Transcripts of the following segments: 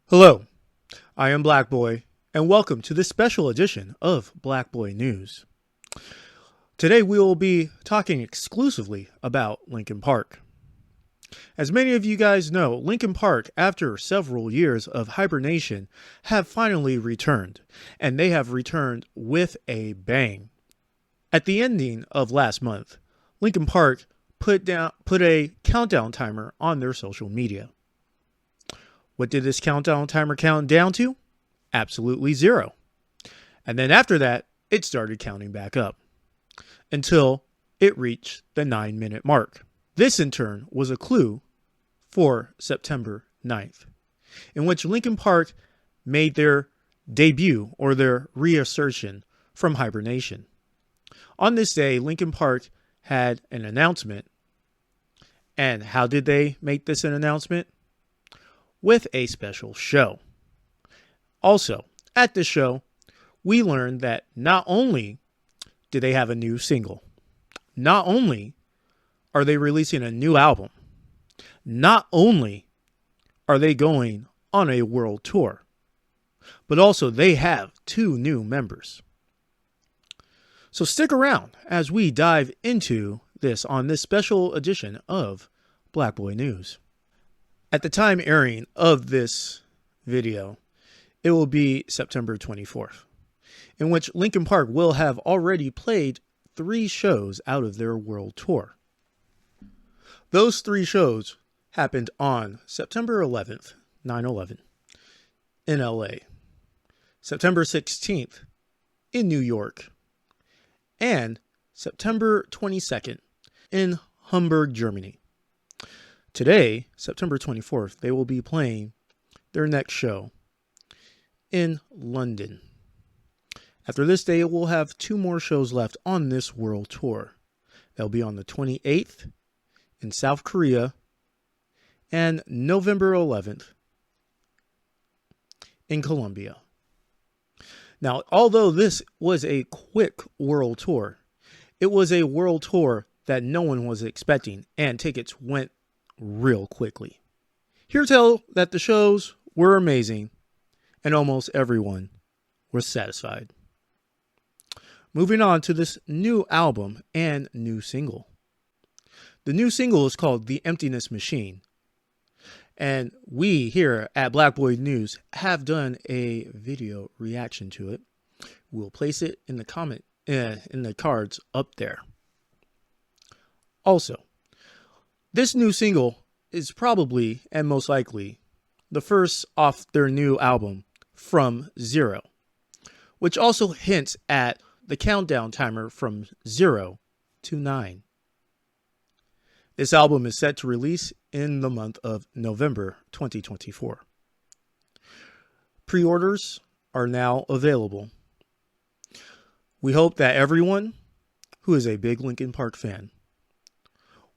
Hello, I am Black Boy, and welcome to this special edition of Black Boy News. Today we will be talking exclusively about Linkin Park. As many of you guys know, Linkin Park, after several years of hibernation, have finally returned, and they have returned with a bang. At the ending of last month, Linkin Park put a countdown timer on their social media. What did this countdown timer count down to? Absolutely zero. And then after that, it started counting back up until it reached the 9-minute mark. This in turn was a clue for September 9th, in which Linkin Park made their debut or their reassertion from hibernation. On this day, Linkin Park had an announcement. And how did they make this an announcement? With a special show. Also, at this show, we learned that not only do they have a new single, not only are they releasing a new album, not only are they going on a world tour, but also they have 2 new members. So stick around as we dive into this on this special edition of Black Boy News. At the time airing of this video, it will be September 24th, in which Linkin Park will have already played 3 shows out of their world tour. Those 3 shows happened on September 11th, 9/11, in LA, September 16th, in New York, and September 22nd, in Hamburg, Germany. Today, September 24th, they will be playing their next show in London. After this day, we'll have 2 more shows left on this world tour. They'll be on the 28th in South Korea and November 11th in Colombia. Now, although this was a quick world tour, it was a world tour that no one was expecting, and tickets went real quickly. Here tell that the shows were amazing and almost everyone was satisfied. Moving on to this new album and new single. The new single is called The Emptiness Machine. And we here at Black Boy News have done a video reaction to it. We'll place it in the cards up there. Also, this new single is probably and most likely the first off their new album, From Zero, which also hints at the countdown timer from 0 to 9. This album is set to release in the month of November 2024. Pre-orders are now available. We hope that everyone who is a big Linkin Park fan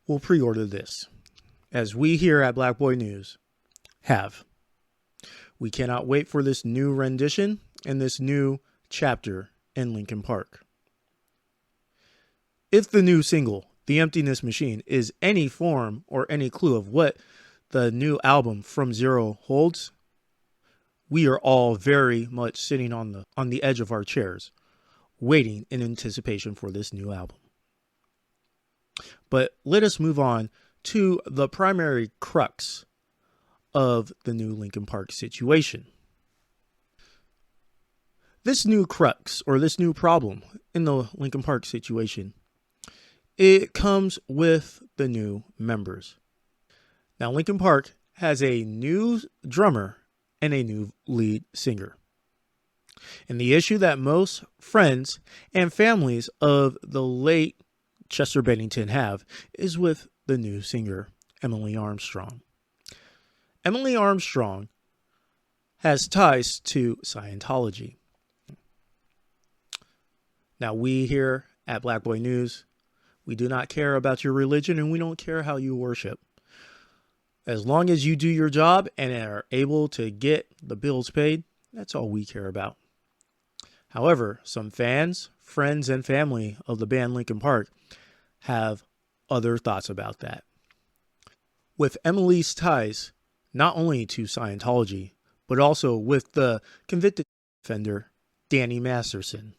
will pre-order this, as we here at Black Boy News have. We cannot wait for this new rendition and this new chapter in Linkin Park. If the new single, The Emptiness Machine, is any form or any clue of what the new album From Zero holds, we are all very much sitting on the edge of our chairs, waiting in anticipation for this new album. But let us move on to the primary crux of the new Linkin Park situation. This new crux, or this new problem in the Linkin Park situation, it comes with the new members. Now, Linkin Park has a new drummer and a new lead singer. And the issue that most friends and families of the late Chester Bennington have is with the new singer, Emily Armstrong. Emily Armstrong has ties to Scientology. Now, we here at Black Boy News, we do not care about your religion, and we don't care how you worship. As long as you do your job and are able to get the bills paid, that's all we care about. However, some fans, friends, and family of the band Linkin Park have other thoughts about that. With Emily's ties not only to Scientology, but also with the convicted offender, Danny Masterson.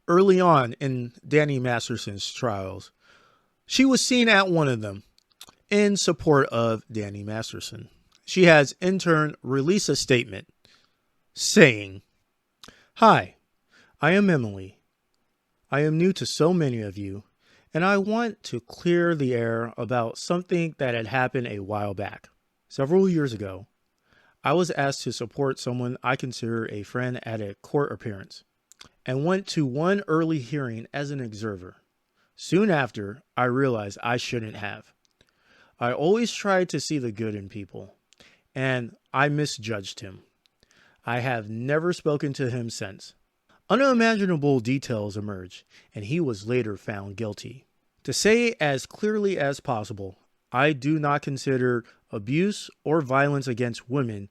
Early on in Danny Masterson's trials, she was seen at one of them in support of Danny Masterson. She has in turn released a statement saying, "Hi, I am Emily. I am new to so many of you, and I want to clear the air about something that had happened a while back. Several years ago, I was asked to support someone I consider a friend at a court appearance, and went to one early hearing as an observer. Soon after, I realized I shouldn't have. I always tried to see the good in people, and I misjudged him. I have never spoken to him since. Unimaginable details emerged, and he was later found guilty. To say as clearly as possible, I do not consider abuse or violence against women,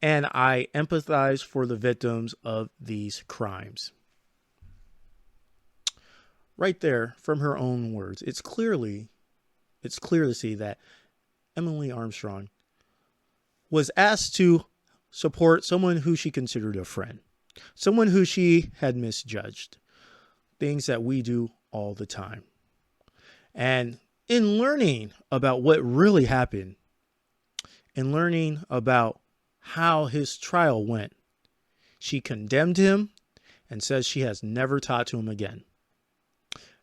and I empathize for the victims of these crimes." Right there, from her own words, it's clear to see that Emily Armstrong was asked to support someone who she considered a friend, someone who she had misjudged, things that we do all the time. And in learning about what really happened, in learning about how his trial went, she condemned him and says she has never talked to him again.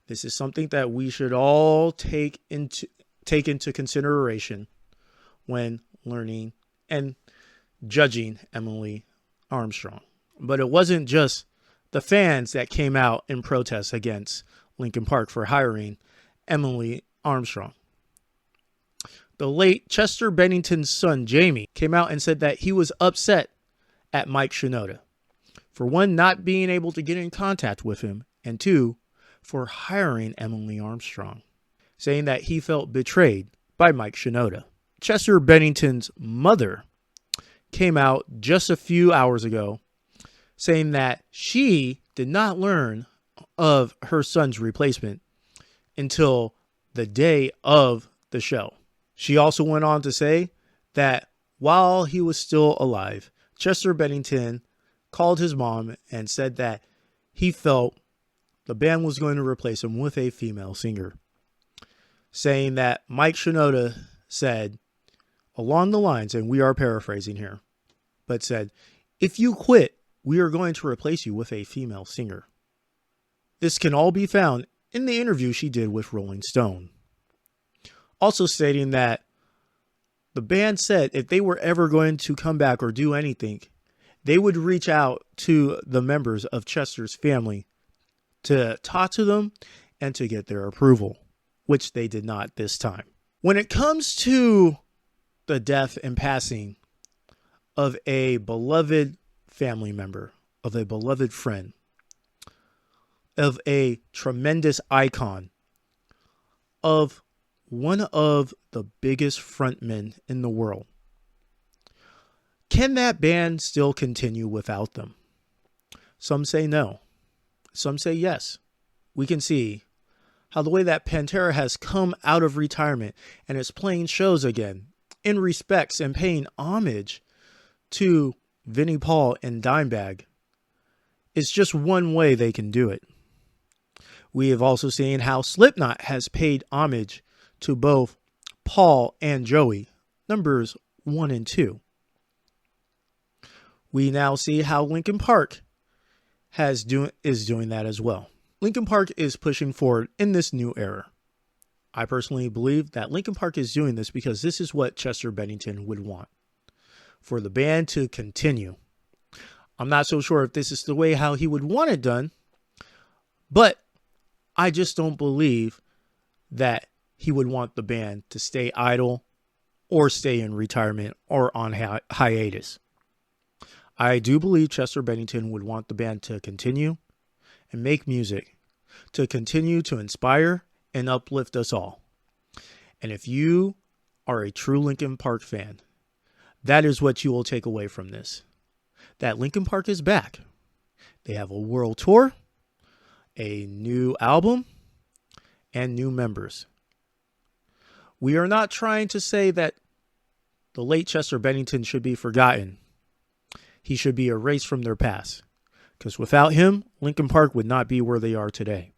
This is something that we should all take into consideration when learning and judging Emily Armstrong. But it wasn't just the fans that came out in protest against Linkin-Park for hiring Emily Armstrong. The late Chester Bennington's son, Jamie, came out and said that he was upset at Mike Shinoda for one, not being able to get in contact with him, and two, for hiring Emily Armstrong, saying that he felt betrayed by Mike Shinoda. Chester Bennington's mother came out just a few hours ago saying that she did not learn of her son's replacement until the day of the show. She also went on to say that while he was still alive, Chester Bennington called his mom and said that he felt the band was going to replace him with a female singer, saying that Mike Shinoda said along the lines, and we are paraphrasing here, but said, "If you quit, we are going to replace you with a female singer." This can all be found in the interview she did with Rolling Stone. Also stating that the band said if they were ever going to come back or do anything, they would reach out to the members of Chester's family to talk to them and to get their approval, which they did not this time. When it comes to the death and passing of a beloved family member, of a beloved friend, of a tremendous icon, of one of the biggest frontmen in the world, can that band still continue without them? Some say no. Some say yes. We can see how the way that Pantera has come out of retirement and is playing shows again in respects and paying homage to Vinnie Paul and Dimebag is just one way they can do it. We have also seen how Slipknot has paid homage to both Paul and Joey, numbers 1 and 2. We now see how Linkin Park is doing that as well. Linkin Park is pushing forward in this new era. I personally believe that Linkin Park is doing this because this is what Chester Bennington would want, for the band to continue. I'm not so sure if this is the way how he would want it done, but I just don't believe that he would want the band to stay idle or stay in retirement or on hiatus. I do believe Chester Bennington would want the band to continue and make music, to continue to inspire and uplift us all. And if you are a true Linkin Park fan, that is what you will take away from this. That Linkin Park is back. They have a world tour, a new album, and new members. We are not trying to say that the late Chester Bennington should be forgotten. he should be erased from their past. Because without him, Linkin Park would not be where they are today.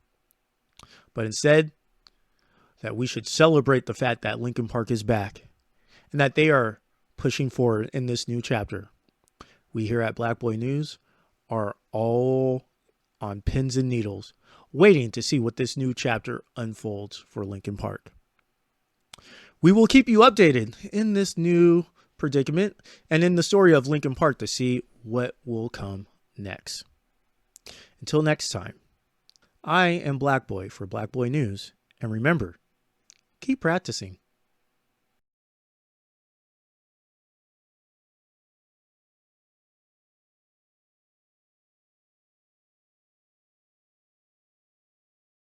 But instead, that we should celebrate the fact that Linkin Park is back and that they are pushing forward in this new chapter. We here at Black Boy News are all on pins and needles, waiting to see what this new chapter unfolds for Linkin Park. We will keep you updated in this new predicament and in the story of Linkin Park to see what will come next. Until next time, I am Black Boy for Black Boy News, and remember, keep practicing.